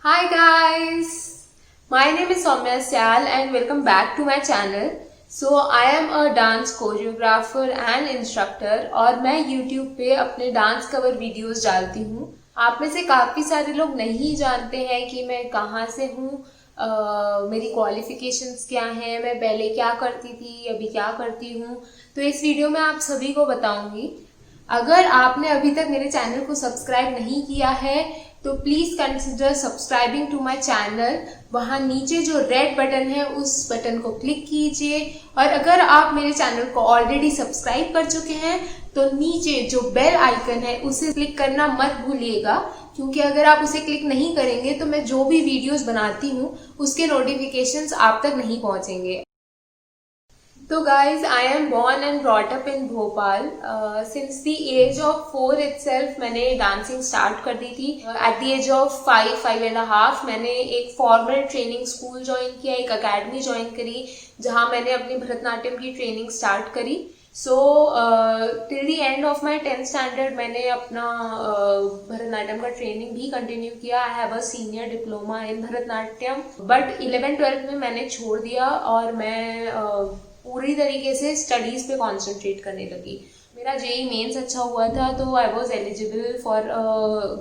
Hi guys, my name is Soumya Syal and welcome back to my channel. So I am a dance choreographer and instructor और मैं YouTube पे अपने dance cover videos डालती हूँ. आप में से काफ़ी सारे लोग नहीं जानते हैं कि मैं कहाँ से हूँ, मेरी क्वालिफिकेशंस क्या हैं, मैं पहले क्या करती थी, अभी क्या करती हूँ. तो इस वीडियो में आप सभी को बताऊँगी. अगर आपने अभी तक मेरे चैनल को सब्सक्राइब नहीं किया है तो please consider subscribing to my channel. वहाँ नीचे जो रेड बटन है उस बटन को क्लिक कीजिए. और अगर आप मेरे चैनल को ऑलरेडी सब्सक्राइब कर चुके हैं तो नीचे जो बेल आइकन है उसे क्लिक करना मत भूलिएगा, क्योंकि अगर आप उसे क्लिक नहीं करेंगे तो मैं जो भी वीडियोस बनाती हूँ उसके नोटिफिकेशंस आप तक नहीं पहुँचेंगे. तो guys, I am born and brought up in Bhopal. Since the age of 4 itself मैंने डांसिंग स्टार्ट कर दी थी. एट द एज ऑफ 5.5 मैंने एक फॉर्मल ट्रेनिंग स्कूल ज्वाइन किया, एक अकेडमी ज्वाइन करी जहाँ मैंने अपनी भरतनाट्यम की ट्रेनिंग स्टार्ट करी. So till the end of my 10th standard मैंने अपना भरतनाट्यम का ट्रेनिंग भी कंटिन्यू किया. I have a senior diploma in Bharatanatyam. But 11th-12th में मैंने छोड़ दिया और मैं पूरी तरीके से स्टडीज़ पे कंसंट्रेट करने लगी. मेरा जेई मेंस अच्छा हुआ था तो I was eligible for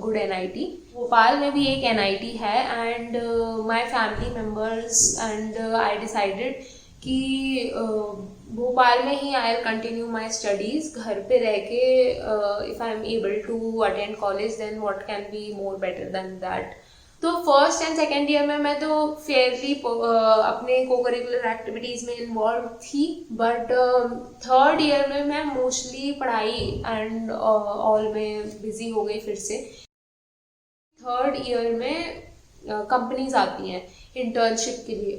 good NIT. Bhopal में भी एक एनआईटी है and my family members and I decided कि भोपाल में ही I will continue my studies. घर पे रह के if I am able to attend college then what can be more better than that. तो फर्स्ट एंड सेकेंड ईयर में मैं तो फेयरली अपने को करिकुलर एक्टिविटीज़ में इन्वॉल्व थी. बट थर्ड ईयर में मैं मोस्टली पढ़ाई एंड ऑल में बिजी हो गई. फिर से थर्ड ईयर में कंपनीज आती हैं इंटर्नशिप के लिए,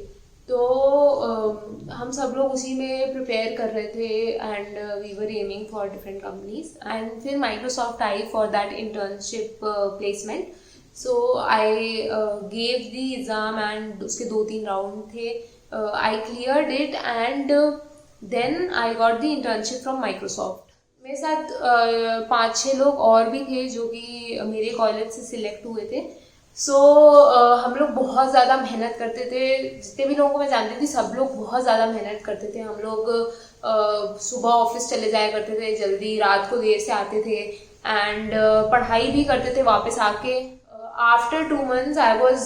तो हम सब लोग उसी में प्रिपेयर कर रहे थे and we were aiming for different companies. And फिर माइक्रोसॉफ्ट आई for that internship placement. So I gave the exam and उसके 2-3 राउंड थे. I cleared it and then I got the internship from Microsoft. मेरे साथ 5-6 लोग और भी थे जो कि मेरे कॉलेज से सिलेक्ट हुए थे. सो हम लोग बहुत ज़्यादा मेहनत करते थे. जितने भी लोगों को मैं जानती थी सब लोग बहुत ज़्यादा मेहनत करते थे. हम लोग सुबह ऑफिस चले जाया करते थे जल्दी, रात को देर से आते थे एंड पढ़ाई भी करते थे वापस आके. After 2 months I was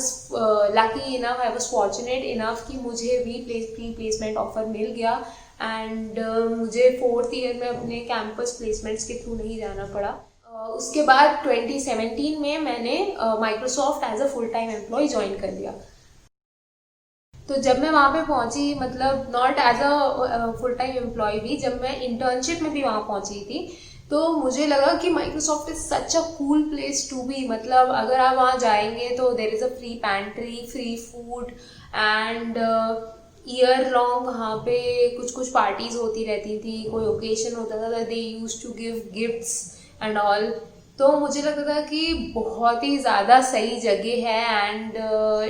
lucky enough, I was fortunate enough कि मुझे भी प्री प्लेसमेंट ऑफर मिल गया एंड मुझे 4th ईयर में अपने कैंपस प्लेसमेंट्स के थ्रू नहीं जाना पड़ा. उसके बाद 2017 में मैंने Microsoft as a full time employee join कर लिया. तो जब मैं वहाँ पे पहुँची, मतलब not as a full time employee भी, जब मैं इंटर्नशिप में भी वहाँ पहुँची थी तो मुझे लगा कि Microsoft is such a cool place to be. मतलब अगर आप वहाँ जाएंगे तो there is a free pantry, free food and year long वहाँ पे कुछ पार्टीज होती रहती थी. कोई ओकेशन होता था, they used to give gifts and all. तो मुझे लगता था कि बहुत ही ज़्यादा सही जगह है and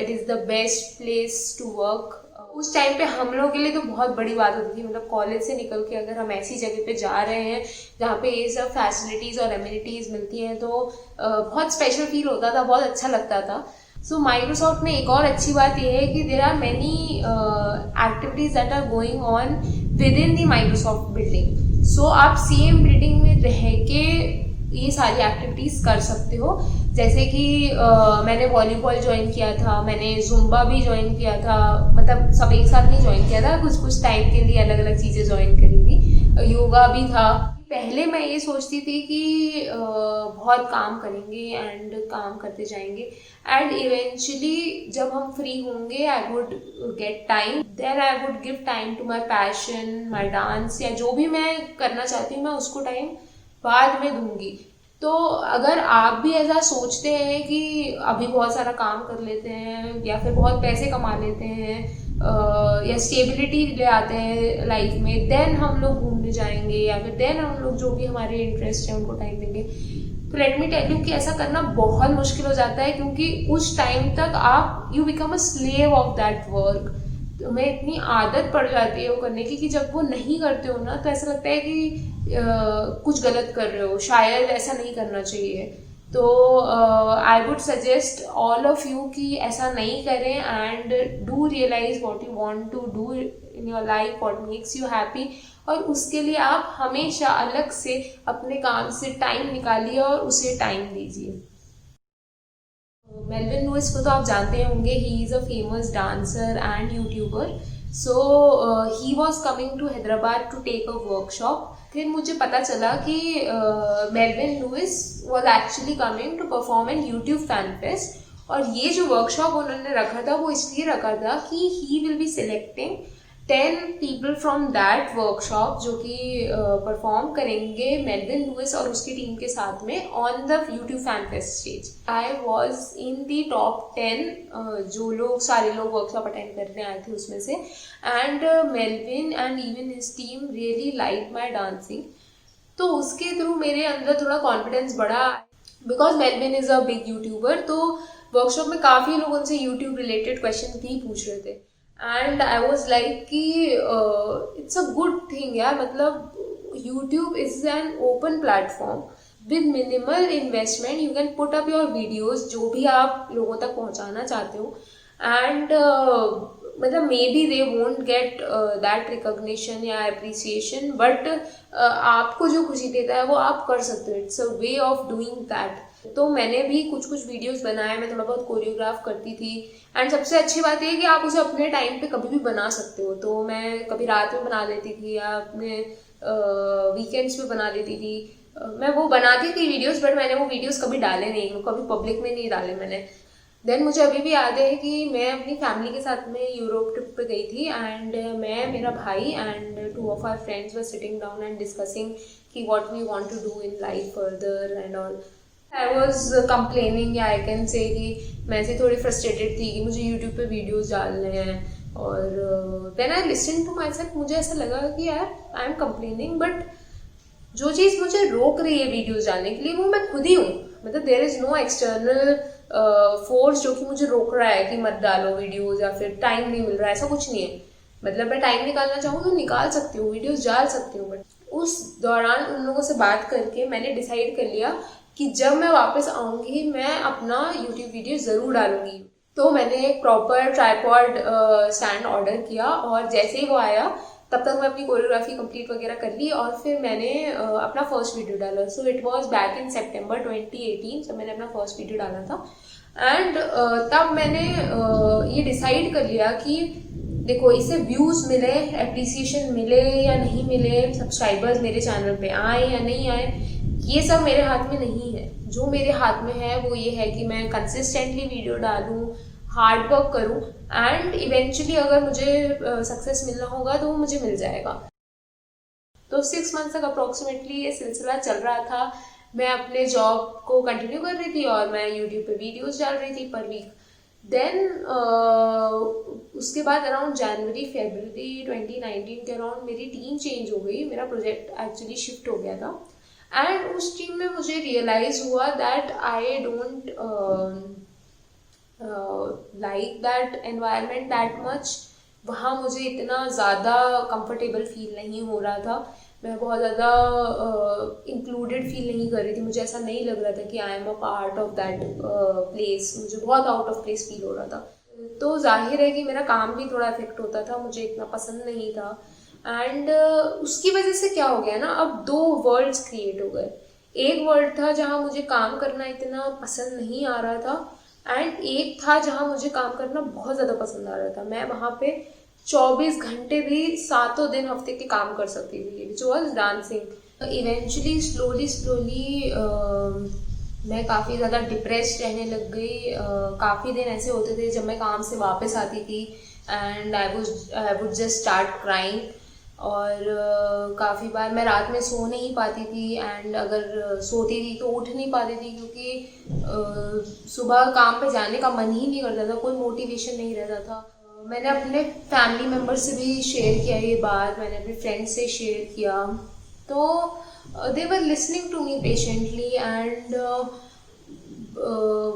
it is the best place to work. उस टाइम पे हम लोगों के लिए तो बहुत बड़ी बात होती थी. मतलब कॉलेज से निकल के अगर हम ऐसी जगह पे जा रहे हैं जहाँ पे ये सब फैसिलिटीज़ और एमिनिटीज़ मिलती हैं तो बहुत स्पेशल फील होता था, बहुत अच्छा लगता था. सो माइक्रोसॉफ्ट में एक और अच्छी बात यह है कि there are many activities that are going on with in the Microsoft building. So आप सेम बिल्डिंग में रह के ये सारी एक्टिविटीज़ कर सकते हो. जैसे कि मैंने वॉलीबॉल ज्वाइन किया था, मैंने जुम्बा भी ज्वाइन किया था. मतलब सब एक साथ नहीं ज्वाइन किया था, कुछ टाइम के लिए अलग अलग चीज़ें ज्वाइन करी थी. योगा भी था. पहले मैं ये सोचती थी कि बहुत काम करेंगे एंड काम करते जाएंगे एंड इवेंचुअली जब हम फ्री होंगे I would get time, then I would give time to my passion, my dance, या जो भी मैं करना चाहती हूँ मैं उसको टाइम बाद में दूंगी. तो अगर आप भी ऐसा सोचते हैं कि अभी बहुत सारा काम कर लेते हैं या फिर बहुत पैसे कमा लेते हैं या स्टेबिलिटी ले आते हैं लाइफ में, देन हम लोग घूमने जाएंगे या फिर देन हम लोग जो भी हमारे इंटरेस्ट हैं उनको टाइम देंगे, तो लेट मी टेल यू कि ऐसा करना बहुत मुश्किल हो जाता है. क्योंकि उस टाइम तक आप you become a slave of that work. तुम्हें इतनी आदत पड़ जाती है वो करने की कि जब वो नहीं करते हो ना तो ऐसा लगता है कि कुछ गलत कर रहे हो, शायद ऐसा नहीं करना चाहिए. तो I would suggest all of you कि ऐसा नहीं करें and do realise what you want to do in your life, what makes you happy, और उसके लिए आप हमेशा अलग से अपने काम से टाइम निकालिए और उसे टाइम दीजिए। मेल्विन लुइस को तो आप जानते होंगे, he is a famous dancer and YouTuber. So he was coming to Hyderabad to take a workshop. फिर मुझे पता चला कि Melvin Louis was actually coming to perform in YouTube fan fest, और ये जो वर्कशॉप उन्होंने रखा था वो इसलिए रखा था कि he will be selecting 10 people from that workshop जो कि परफॉर्म करेंगे मेल्विन लुइस और उसकी टीम के साथ में on the YouTube fan fest stage. I was in the top 10 जो लोग सारे लोग वर्कशॉप अटेंड करने आए थे उसमें से, and Melvin and even his team really like my dancing. तो उसके थ्रू मेरे अंदर थोड़ा कॉन्फिडेंस बढ़ा, because Melvin is a big YouTuber. तो वर्कशॉप में काफ़ी लोग उनसे यूट्यूब रिलेटेड क्वेश्चन भी पूछ रहे थे, एंड आई वॉज लाइक कि इट्स अ गुड थिंग यार, मतलब YouTube is an open platform with minimal investment. You can put up your videos जो भी आप लोगों तक पहुंचाना चाहते हो, एंड मतलब may be they won't get that recognition या अप्रिसिएशन, बट आपको जो खुशी देता है वो आप कर सकते हो। It's a way of doing that. तो मैंने भी कुछ वीडियोस बनाए, मैं थोड़ा बहुत कोरियोग्राफ करती थी, एंड सबसे अच्छी बात ये है कि आप उसे अपने टाइम पे कभी भी बना सकते हो। तो मैं कभी रात में बना लेती थी या अपने वीकेंड्स पे बना लेती थी। मैं वो बनाती थी वीडियोस, बट मैंने वो वीडियोस कभी डाले नहीं, कभी पब्लिक में नहीं डाले मैंने। देन मुझे अभी भी याद है कि मैं अपनी फैमिली के साथ में यूरोप ट्रिप पे गई थी, एंड मैं, मेरा भाई and 2 of our friends were sitting down and discussing कि what we want to do in life further and all. I was complaining, या I can say कि मैं ऐसे थोड़ी frustrated थी कि मुझे YouTube पे वीडियोस डालने हैं, और then I listened to myself, मुझे ऐसा लगा कि यार I am complaining, but जो चीज़ मुझे रोक रही है वीडियोस डालने के लिए वो मैं खुद ही हूँ। मतलब there is no external force जो कि मुझे रोक रहा है कि मत डालो वीडियोस, या फिर टाइम नहीं मिल रहा है, ऐसा कुछ नहीं है। मतलब मैं टाइम निकालना चाहूँ तो निकाल सकती हूँ, वीडियोस डाल सकती हूँ। बट उस दौरान उन लोगों से बात करके मैंने डिसाइड कर लिया कि जब मैं वापस आऊँगी मैं अपना यूट्यूब वीडियो ज़रूर डालूंगी। तो मैंने एक प्रॉपर ट्राइपॉड स्टैंड ऑर्डर किया, और जैसे ही वो आया तब तक मैं अपनी कोरियोग्राफी कंप्लीट वगैरह कर ली, और फिर मैंने अपना फर्स्ट वीडियो डाला। So it was back in September 2018 जब मैंने अपना फर्स्ट वीडियो डाला था। एंड तब मैंने ये डिसाइड कर लिया कि देखो, इससे व्यूज़ मिले, एप्रिसिएशन मिले या नहीं मिले, सब्सक्राइबर्स मेरे चैनल पे आए या नहीं आए, ये सब मेरे हाथ में नहीं है। जो मेरे हाथ में है वो ये है कि मैं कंसिस्टेंटली वीडियो डालूँ, हार्ड वर्क करूँ, एंड इवेंचुअली अगर मुझे सक्सेस मिलना होगा तो वो मुझे मिल जाएगा। तो 6 मंथ तक अप्रॉक्सीमेटली ये सिलसिला चल रहा था। मैं अपने जॉब को कंटिन्यू कर रही थी और मैं यूट्यूब पे वीडियोस डाल रही थी पर वीक। देन उसके बाद अराउंड जनवरी फरवरी 2019 के अराउंड मेरी टीम चेंज हो गई, मेरा प्रोजेक्ट एक्चुअली शिफ्ट हो गया था, एंड उस टीम में मुझे रियलाइज हुआ that I don't like that environment that much. वहाँ मुझे इतना ज़्यादा कंफर्टेबल फील नहीं हो रहा था, मैं बहुत ज़्यादा इंक्लूडेड फील नहीं कर रही थी। मुझे ऐसा नहीं लग रहा था कि I am a part of that place, मुझे बहुत आउट ऑफ प्लेस फील हो रहा था। तो जाहिर है कि मेरा काम भी थोड़ा इफेक्ट होता था, मुझे इतना पसंद नहीं था। एंड उसकी वजह से क्या हो गया ना, अब 2 वर्ल्ड्स क्रिएट हो गए। एक वर्ल्ड था जहाँ मुझे काम करना इतना पसंद नहीं आ रहा था, एंड एक था जहाँ मुझे काम करना बहुत ज़्यादा पसंद आ रहा था। मैं वहाँ पे 24 घंटे भी 7 दिन हफ्ते के काम कर सकती थी, which was dancing. Eventually slowly मैं काफ़ी ज़्यादा डिप्रेस्ड रहने लग गई। काफ़ी दिन ऐसे होते थे जब मैं काम से वापस आती थी and I would just start crying, और काफ़ी बार मैं रात में सो नहीं पाती थी, एंड अगर सोती थी तो उठ नहीं पाती थी क्योंकि सुबह काम पे जाने का मन ही नहीं करता था, कोई मोटिवेशन नहीं रहता था। मैंने अपने फैमिली मेम्बर से भी शेयर किया ये बात, मैंने अपने फ्रेंड्स से शेयर किया, तो they were listening to me patiently, and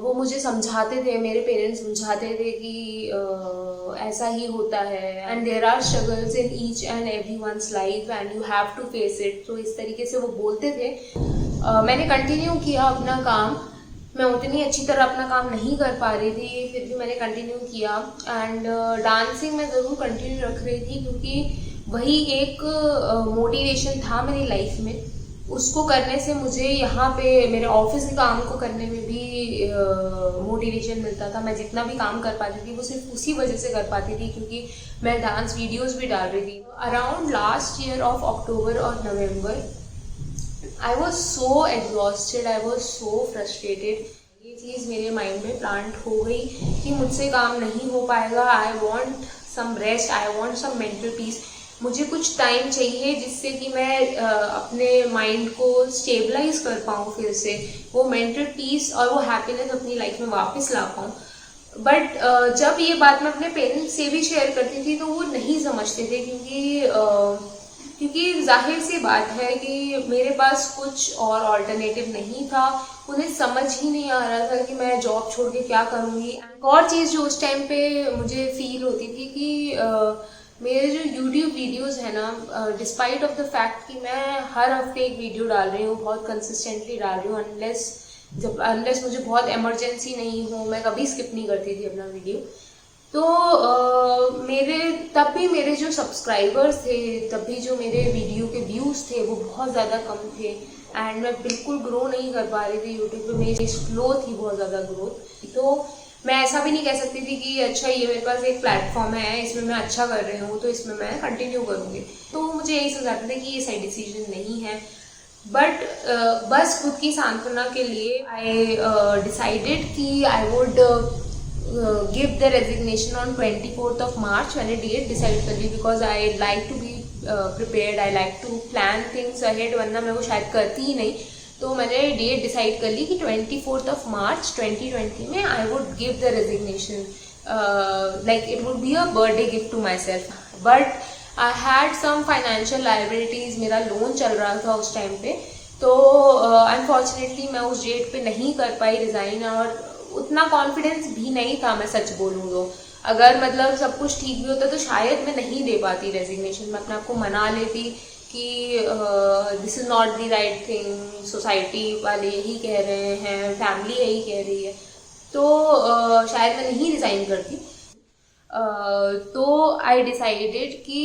वो मुझे समझाते थे, मेरे पेरेंट्स समझाते थे कि ऐसा ही होता है, and there are struggles in each and every one's life and you have to face it. तो इस तरीके से वो बोलते थे। मैंने कंटिन्यू किया अपना काम, मैं उतनी अच्छी तरह अपना काम नहीं कर पा रही थी, फिर भी मैंने कंटिन्यू किया। एंड डांसिंग मैं ज़रूर कंटिन्यू रख रही थी क्योंकि वही एक मोटिवेशन था मेरी लाइफ में। उसको करने से मुझे यहाँ पे मेरे ऑफिस के काम को करने में भी मोटिवेशन मिलता था। मैं जितना भी काम कर पाती थी वो सिर्फ उसी वजह से कर पाती थी क्योंकि मैं डांस वीडियोस भी डाल रही थी। Around last year of October और November I was so exhausted, I was so frustrated. ये चीज़ मेरे माइंड में प्लांट हो गई कि मुझसे काम नहीं हो पाएगा। I want some rest, I want some mental peace. मुझे कुछ टाइम चाहिए जिससे कि मैं अपने माइंड को स्टेबलाइज कर पाऊँ, फिर से वो मेंटल पीस और वो हैप्पीनेस अपनी लाइफ में वापस ला पाऊँ। बट जब ये बात मैं अपने पेरेंट्स से भी शेयर करती थी तो वो नहीं समझते थे क्योंकि जाहिर सी बात है कि मेरे पास कुछ और ऑल्टरनेटिव नहीं था। उन्हें समझ ही नहीं आ रहा था कि मैं जॉब छोड़ के क्या करूँगी। एक और चीज़ जो उस टाइम पे मुझे फील होती थी कि मेरे जो YouTube वीडियोस है ना, डिस्पाइट ऑफ द फैक्ट कि मैं हर हफ्ते एक वीडियो डाल रही हूँ, बहुत कंसिस्टेंटली डाल रही हूँ, अनलेस मुझे बहुत इमरजेंसी नहीं हो, मैं कभी स्किप नहीं करती थी अपना वीडियो। तो तब भी मेरे जो सब्सक्राइबर्स थे, तब भी जो मेरे वीडियो के व्यूज़ थे वो बहुत ज़्यादा कम थे। एंड मैं बिल्कुल ग्रो नहीं कर पा रही थी यूट्यूब पे, मेरी स्लो थी बहुत ज़्यादा ग्रोथ। तो मैं ऐसा भी नहीं कह सकती थी कि अच्छा ये मेरे पास एक प्लेटफॉर्म है, इसमें मैं अच्छा कर रही हूँ तो इसमें मैं कंटिन्यू करूँगी। तो मुझे यही समझाते थे कि ये सही डिसीजन नहीं है। बट बस खुद की सांत्वना के लिए आई डिसाइडेड कि I would give the resignation on 24th of March। मैंने डेट डिसाइड कर ली because I like to be prepared, I like to plan things ahead, वरना मैं वो शायद करती ही नहीं। तो मैंने डेट डिसाइड कर ली कि 24th of March 2020 में I would give the resignation, like it would be a birthday gift to myself. But I had some financial liabilities, मेरा लोन चल रहा था उस टाइम पे, तो अनफॉर्चुनेटली मैं उस डेट पे नहीं कर पाई रिज़ाइन। और उतना कॉन्फिडेंस भी नहीं था, मैं सच बोलूँ तो। अगर मतलब सब कुछ ठीक भी होता तो शायद मैं नहीं दे पाती रेजिग्नेशन। मैं अपने आप को मना लेती कि this is not the right thing, society वाले यही कह रहे हैं, फैमिली यही कह रही है, तो शायद मैं नहीं रिज़ाइन करती। तो आई डिसाइडेड कि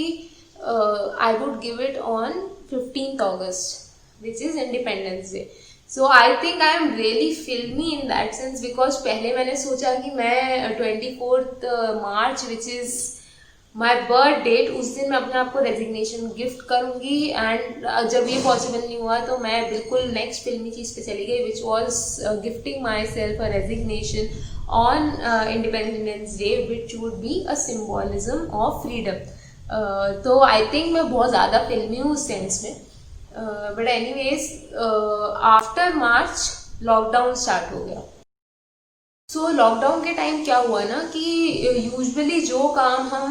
I would give it on 15th August which is independence day. So I think I am really फिल्मी इन दैट सेंस बिकॉज पहले मैंने सोचा कि मैं 24th March which is my birth date, उस दिन मैं अपने आप को रेजिग्नेशन गिफ्ट करूँगी। एंड जब ये पॉसिबल नहीं हुआ तो मैं बिल्कुल नेक्स्ट फिल्मी चीज़ पे चली गई which was gifting my self a resignation on independence day which would be a symbolism of freedom. तो आई थिंक मैं बहुत ज़्यादा फिल्मी हूँ उस सेंस में। But anyways after March lockdown start हो गया। सो लॉकडाउन के टाइम क्या हुआ ना कि यूजुअली जो काम हम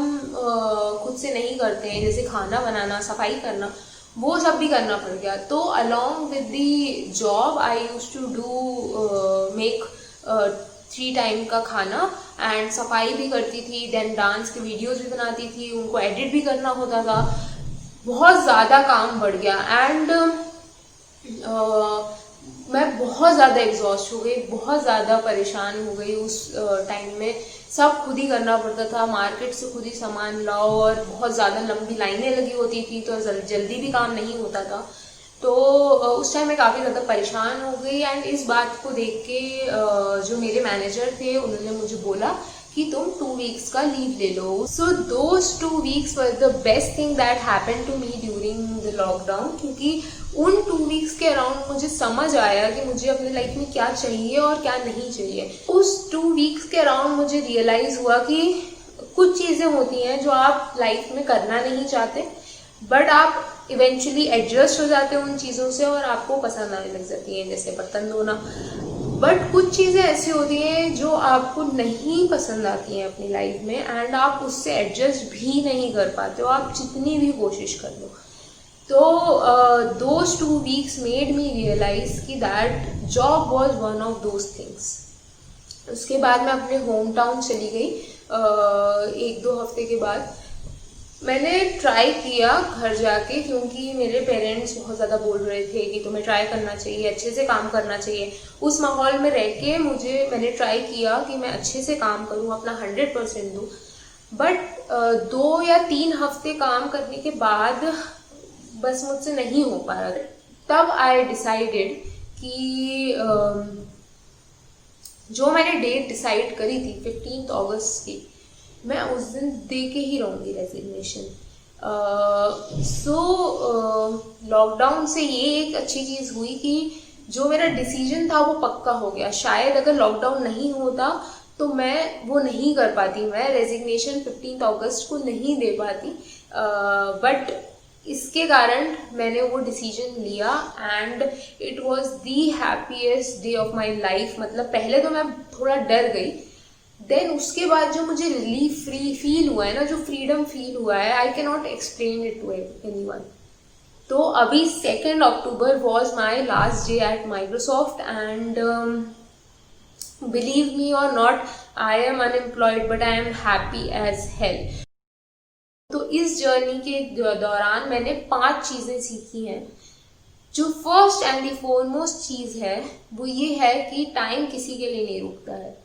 खुद से नहीं करते हैं, जैसे खाना बनाना, सफाई करना, वो सब भी करना पड़ गया। तो along with the job I use to do make 3 time का खाना एंड सफाई भी करती थी, देन डांस के वीडियोस भी बनाती थी, उनको एडिट भी करना होता था। बहुत ज़्यादा काम बढ़ गया एंड मैं बहुत ज़्यादा एग्जॉस्ट हो गई, बहुत ज़्यादा परेशान हो गई। उस टाइम में सब खुद ही करना पड़ता था, मार्केट से खुद ही सामान लाओ और बहुत ज़्यादा लंबी लाइनें लगी होती थी तो जल्दी भी काम नहीं होता था। तो उस टाइम मैं काफ़ी ज़्यादा परेशान हो गई एंड इस बात को देख के जो मेरे मैनेजर थे उन्होंने मुझे बोला कि तुम 2 weeks का लीव ले लो। So those 2 weeks were the best thing that happen to me during the lockdown, क्योंकि उन 2 weeks के अराउंड मुझे समझ आया कि मुझे अपनी लाइफ में क्या चाहिए और क्या नहीं चाहिए। उस 2 weeks के अराउंड मुझे रियलाइज हुआ कि कुछ चीज़ें होती हैं जो आप लाइफ में करना नहीं चाहते बट आप इवेंचुअली एडजस्ट हो जाते हैं उन चीज़ों से और आपको पसंद आने लग जाती हैं, जैसे बर्तन धोना। बट कुछ चीज़ें ऐसी होती हैं जो आपको नहीं पसंद आती हैं अपनी लाइफ में एंड आप उससे एडजस्ट भी नहीं कर पाते हो, आप जितनी भी कोशिश कर लो। तो those 2 weeks made me realise कि that job was one of those things. उसके बाद मैं अपने होम टाउन चली गई 1-2 हफ्ते के बाद। मैंने ट्राई किया घर जाके, क्योंकि मेरे पेरेंट्स बहुत ज़्यादा बोल रहे थे कि तुम्हें ट्राई करना चाहिए, अच्छे से काम करना चाहिए। उस माहौल में रह के मैंने ट्राई किया कि मैं अच्छे से काम करूँ, अपना 100% दूँ। बट 2 या 3 हफ्ते काम करने के बाद बस मुझसे नहीं हो पा रहा। तब आई डिसाइडेड कि जो मैंने डेट डिसाइड करी थी 15 अगस्त की, मैं उस दिन दे के ही रहूँगी रेजिग्नेशन। लॉकडाउन से ये एक अच्छी चीज़ हुई कि जो मेरा डिसीजन था वो पक्का हो गया। शायद अगर लॉकडाउन नहीं होता तो मैं वो नहीं कर पाती, मैं रेजिग्नेशन 15 अगस्त को नहीं दे पाती। बट इसके कारण मैंने वो डिसीजन लिया and it was the happiest day of my life. मतलब पहले तो मैं थोड़ा डर गई, देन उसके बाद जो मुझे रिलीफ फील हुआ है ना, जो फ्रीडम फील हुआ है, I can not explain it to anyone. तो अभी 2 October was my last day at Microsoft and believe me or not, I am unemployed but I am happy as hell. तो इस जर्नी के दौरान मैंने 5 चीज़ें सीखी हैं। जो फर्स्ट एंड द फॉरमोस्ट चीज़ है वो ये है कि टाइम किसी के लिए नहीं रुकता है।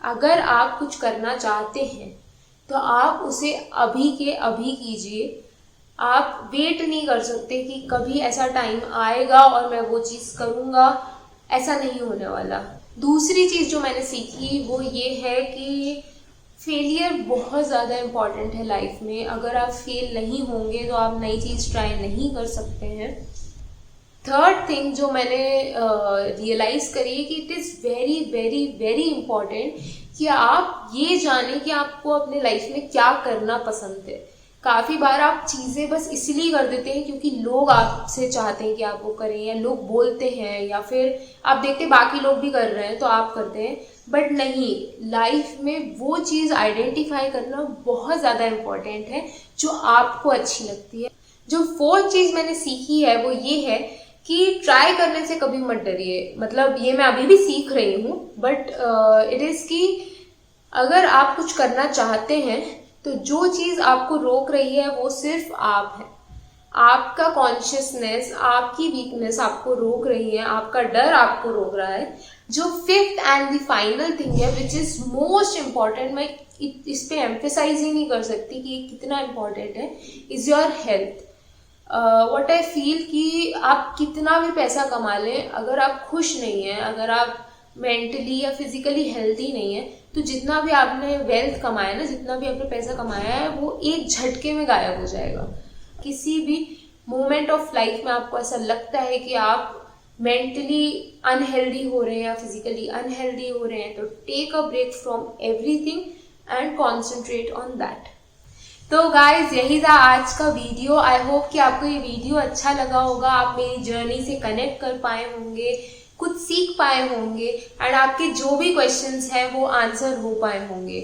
अगर आप कुछ करना चाहते हैं तो आप उसे अभी के अभी कीजिए। आप वेट नहीं कर सकते कि कभी ऐसा टाइम आएगा और मैं वो चीज़ करूँगा, ऐसा नहीं होने वाला। दूसरी चीज़ जो मैंने सीखी वो ये है कि फेलियर बहुत ज़्यादा इम्पॉर्टेंट है लाइफ में। अगर आप फेल नहीं होंगे तो आप नई चीज़ ट्राई नहीं कर सकते हैं। थर्ड थिंग जो मैंने रियलाइज़ करी कि it is very very very important कि आप ये जानें कि आपको अपने लाइफ में क्या करना पसंद है। काफ़ी बार आप चीज़ें बस इसलिए कर देते हैं क्योंकि लोग आपसे चाहते हैं कि आप वो करें, या लोग बोलते हैं, या फिर आप देखते बाकी लोग भी कर रहे हैं तो आप करते हैं। बट नहीं, लाइफ में वो चीज़ आइडेंटिफाई करना बहुत ज़्यादा इम्पॉर्टेंट है जो आपको अच्छी लगती है। जो फोर्थ चीज़ मैंने सीखी है वो ये है कि ट्राई करने से कभी मत डरिए। मतलब ये मैं अभी भी सीख रही हूँ, बट इट इज़ कि अगर आप कुछ करना चाहते हैं तो जो चीज़ आपको रोक रही है वो सिर्फ आप है। आपका कॉन्शियसनेस, आपकी वीकनेस आपको रोक रही है, आपका डर आपको रोक रहा है। जो fifth and the final thing है विच इज़ मोस्ट इम्पॉर्टेंट, मैं इस पे एम्फेसाइज ही नहीं कर सकती कि ये कितना इम्पॉर्टेंट है, is your health. What I feel कि आप कितना भी पैसा कमा लें, अगर आप खुश नहीं हैं, अगर आप मेंटली या फिजिकली हेल्थी नहीं है, तो जितना भी आपने वेल्थ कमाया ना, जितना भी आपने पैसा कमाया है, वो एक झटके में गायब हो जाएगा। किसी भी मोमेंट ऑफ लाइफ में आपको ऐसा लगता है कि आप मेंटली अनहेल्दी हो रहे हैं या फिजिकली अनहेल्दी हो रहे हैं, तो take a break from everything and concentrate on that. तो गाइज यही था आज का वीडियो। आई होप कि आपको ये वीडियो अच्छा लगा होगा, आप मेरी जर्नी से कनेक्ट कर पाए होंगे, कुछ सीख पाए होंगे एंड आपके जो भी क्वेश्चंस हैं वो आंसर हो पाए होंगे।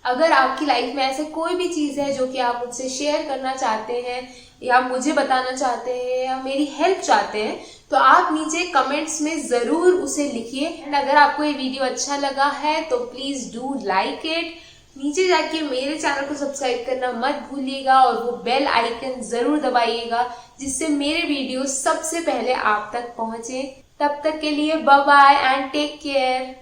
अगर आपकी लाइफ में ऐसे कोई भी चीज़ है जो कि आप मुझसे शेयर करना चाहते हैं या मुझे बताना चाहते हैं या मेरी हेल्प चाहते हैं, तो आप नीचे कमेंट्स में ज़रूर उसे लिखिए। एंड अगर आपको ये वीडियो अच्छा लगा है तो प्लीज़ डू लाइक इट। नीचे जाके मेरे चैनल को सब्सक्राइब करना मत भूलिएगा और वो बेल आइकन ज़रूर दबाइएगा, जिससे मेरे वीडियो सबसे पहले आप तक पहुँचे। तब तक के लिए bye bye and take care.